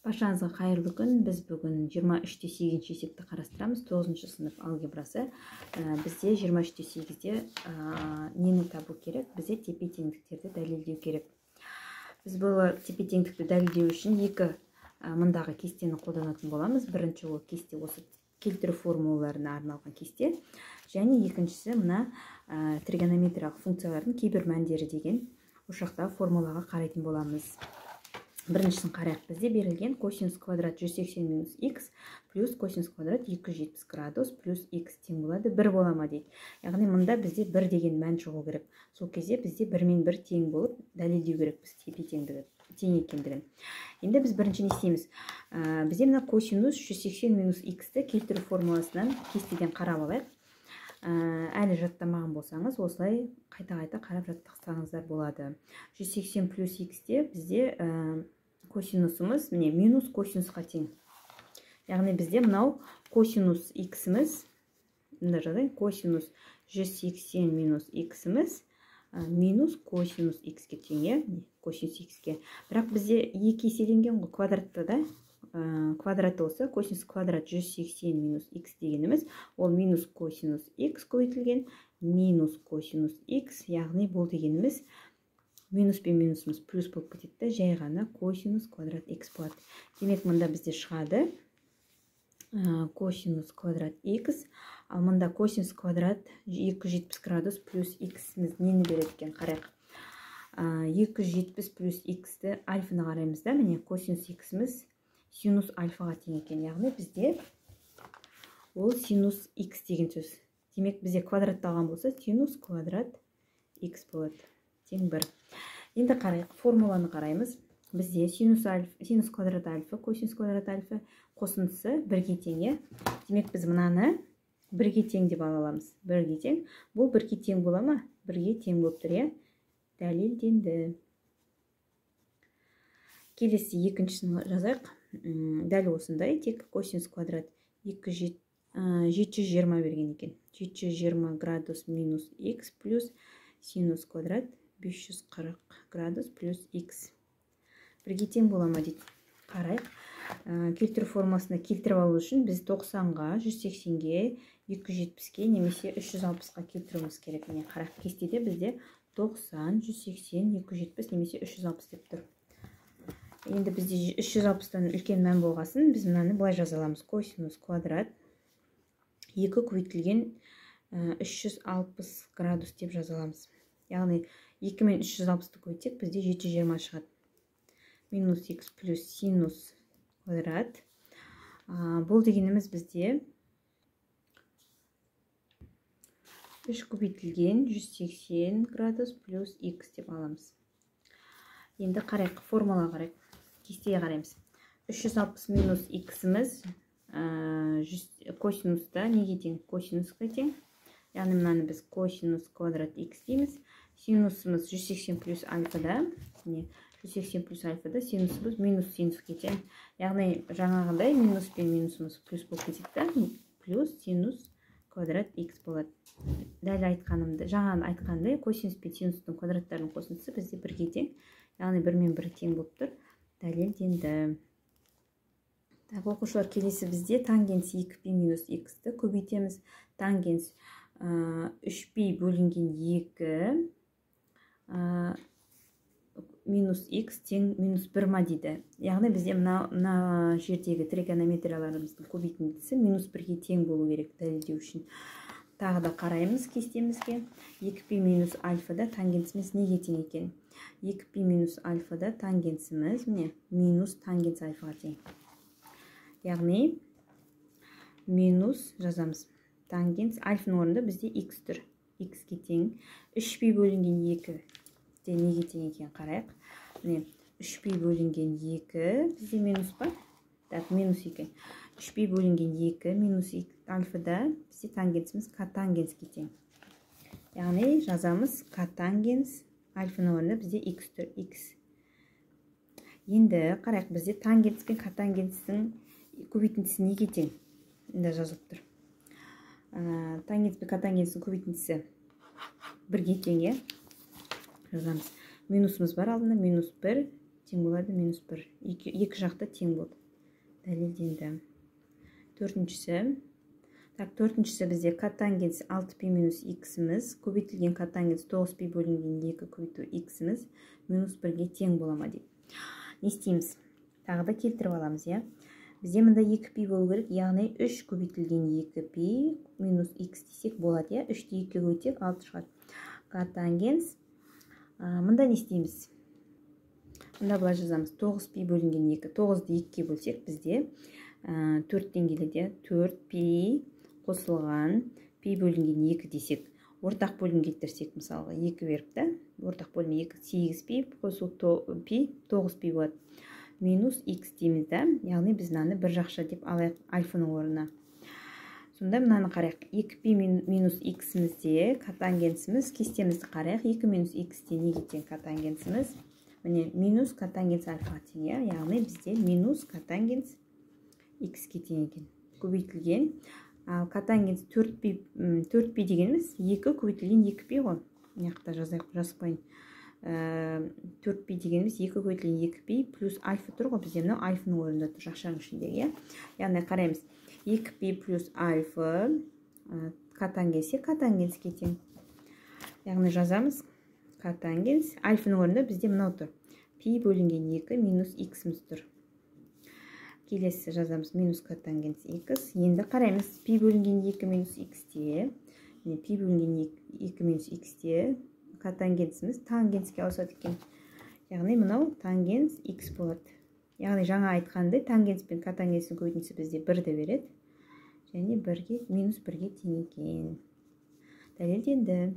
Баршаңызға қайырлы күн. Біз бүгін 23/8 есепті қарастырамыз. 9 сынып алгебрасы. Бізде 23/8-де нені табу керек? Бізде тепе-теңдіктерді дәлелдеу керек. Біз бұл тепе-теңдікті дәлелдеу үшін екі мындағы кестені қолданатын боламыз. Бірінші ол кесте осы келтіру формулаларына арналған кесте. Және екіншісі мына тригонометриялық функциялардың кейбір мәндері деген ошақтағы формулаға қарайтын боламыз. Біріншісін қарайық. Бізде берілген косинус квадрат 180 минус х плюс косинус квадрат 270 градус плюс х тең болады 1 бола ма дейді. Яғни мұнда бізде 1 деген мән шығу керек. Сол кезде бізде 1 мен 1 тең болып дәлелдеу керек біз тепе-теңдігі тең екендігін. Енді біз бірінші не істейміз? Бізде мына косинус 180 минус х-ті келтіру формуласынан кестеден қарап алайық. Әлі жаттамаған болсаңыз, осылай қайта-қайта қарап жаттықсаңыздар болады. 180 плюс х-те бізде косинусымыз міне минус косинусқа тең. Яғни бізде мынау косинус х-міз, мында жазайын, косинус 180 минус х-міз минус косинус х-ке тең, косинус х-ке. Бірақ бізде екі еселенген ғой квадратта да. Квадраты болса, косинус квадрат 180 минус х дегеніміз, ол минус косинус х көбейтілген, минус косинус х, яғни бұл дегеніміз минус пен минусымыз плюс болып кетеді, жай ғана косинус квадрат х болады. Демек, мұнда бізде шығады косинус квадрат х, ал мұнда косинус квадрат 270 градус плюс х-міз нені береді екен, қарайық. 270 плюс х-ті альфаны қараймыз да, міне косинус х-міз синус альфаға тең екен. Яғни бізде ол синус х деген сөз. Демек, бізде квадратталған болса, синус квадрат х болады. Тең 1. Енді қарайық, формуланы қараймыз. Бізде синус квадрат альфа, косинус квадрат альфа қосындысы 1-ге тең. Демек, біз мынаны 1-ге тең деп ала аламыз. 1-ге тең. Бұл 1-ге тең бола ма? 1-ге тең болып тұр, дәлелденді. Келесі екіншісін жазайық. Дәл осындай, тек косинус квадрат 720 берген екен. 720 градус минус х плюс синус квадрат 540 градус плюс х. Бірге тең бола ма дейді. Қарайық. Келтіру формасына келтіріп алу үшін біз 90-ға, 180-ге, 270-ге немесе 360-ға келтіруіміз керек. Міне қарайық, кестеде бізде 90, 180, 270 немесе 360 деп тұр. Енді бізде 360-тан үлкен мән болғасын, біз мынаны былай жазаламыз. Косинус квадрат 2 көбейтілген 360 градус деп жазаламыз. Яғни 2 мен 360-ты көбейтсек, бізде 720 шығады. Минус х плюс синус квадрат. Бұл дегеніміз бізде 3 көбейтілген 180 градус плюс х деп аламыз. Енді қарайық, формула қарайық. Кестеге қараймыз. 360 минус х-міз косинуста неге тең? Косинусқа тең. Яғни мынаны біз косинус квадрат х дейміз. Синусымыз 180 плюс альфада. 180 плюс альфада синусымыз минус синусқа тең. Яғни жаңағындай минус пен минусымыз плюс болып кетеді. Плюс синус квадрат х болады. Дәл айтқанымды, жаңағы айтқандай косинус пен синустың квадраттарының қосындысы бізде 1-ге тең. Яғни 1 мен 1 тең болып тұр. Дәлелденді. Оқушылар, келесі бізде тангенс 2π минус х-ті көбейтеміз. Тангенс 3π бөлінген 2 минус х тең минус 1 ма дейді. Яғни бізде мына жердегі тригонометрияларымыздың көбейтіндісі минус 1-ге тең болу керек дәлелдеу үшін. Тағы да қараймыз кестемізге. 2π минус альфада тангенсіміз неге тең екен? 2π минус альфада тангенсіміз минус тангенс альфаға тең. Яғни минус жазамыз. Тангенс альфаның орнында бізде х тұр. Х-ке тең. 3π бөлінген 2 де неге тең екен, қарайық. 3π бөлінген 2 бізде минус па? Так, минус екен. 3π бөлінген 2 минус альфада бізде тангенсіміз котангенске тең. Яғни жазамыз котангенс альфаның орнында бізде х тұр. Х. Енді қарайық, бізде тангенс пен котангенстің көбейтіндісі неге тең? Енді жазылып тұр. Тангенс пен котангенстің көбейтіндісі 1-ге тең. Жазамыз. Минусымыз бар алдында, минус 1 тең болады минус 1. Екі жақта тең болды. Дәлелденді. Төртіншісі. Так, төртіншісі бізде котангенс 6π минус x'іміз көбейтілген котангенс 9π бөлінген 2 көбейту x'іміз минус 1-ге тең бола ма деп. Не істейміз? Тағы да келтіріп аламыз, иә. Бізде мында 2π болу керек, яғни 3 көбейтілген 2π минус x десек болады, иә. 3-те 2 көбейтсек 6 шығады. Котангенс. Мында не істейміз? Мында былай жазамыз. 9π бөлінген 2. 9-ды 2-ге бөлсек бізде 4-тен келеді. 4π қосылған пи бөлінген 2 десек. Ортақ бөлім келтірсек, мысалға 2 беріп та. Ортақ бөлім 2 8π қосылу пи 9π болады. Минус x дейміз да. Яғни біз мынаны бір жақша деп алайық альфаның орнына. Сонда мынаны қарайық. 2π минус x'імізде котангенсіміз кестемізді қарайық. 2 минус x'те неге тең котангенсіміз? Міне минус котангенс альфаға тең, яғни бізде минус котангенс x'ке тең екен. Көбейтілген. Ал котангенс 4π дегеніміз 2 көбейтілген 2π ғой. Мына жақта жазып қойын. 4π дегеніміз 2 көбейтілген 2π плюс альфа тұр ғой. Бізде мынау альфаның орнында тұр жақшаның ішіндегі. Яғни қараймыз. 2π плюс альфа котангенске тең. Яғни жазамыз. Котангенс альфаның орнында бізде мынау тұр. Пи бөлінген 2 минус x'іміз тұр. Келесі жазамыз минус котангенс x. Енді қараймыз. Пи бөлінген 2 минус x'те. Пи бөлінген 2 минус x'те котангенсіміз тангенске ауысады екен. Яғни мынау тангенс x болады. Яғни жаңа айтқандай тангенс пен котангенсің көбейтіндісі бізде 1-ді береді. Және минус 1-ге тең екен. Дәлелденді.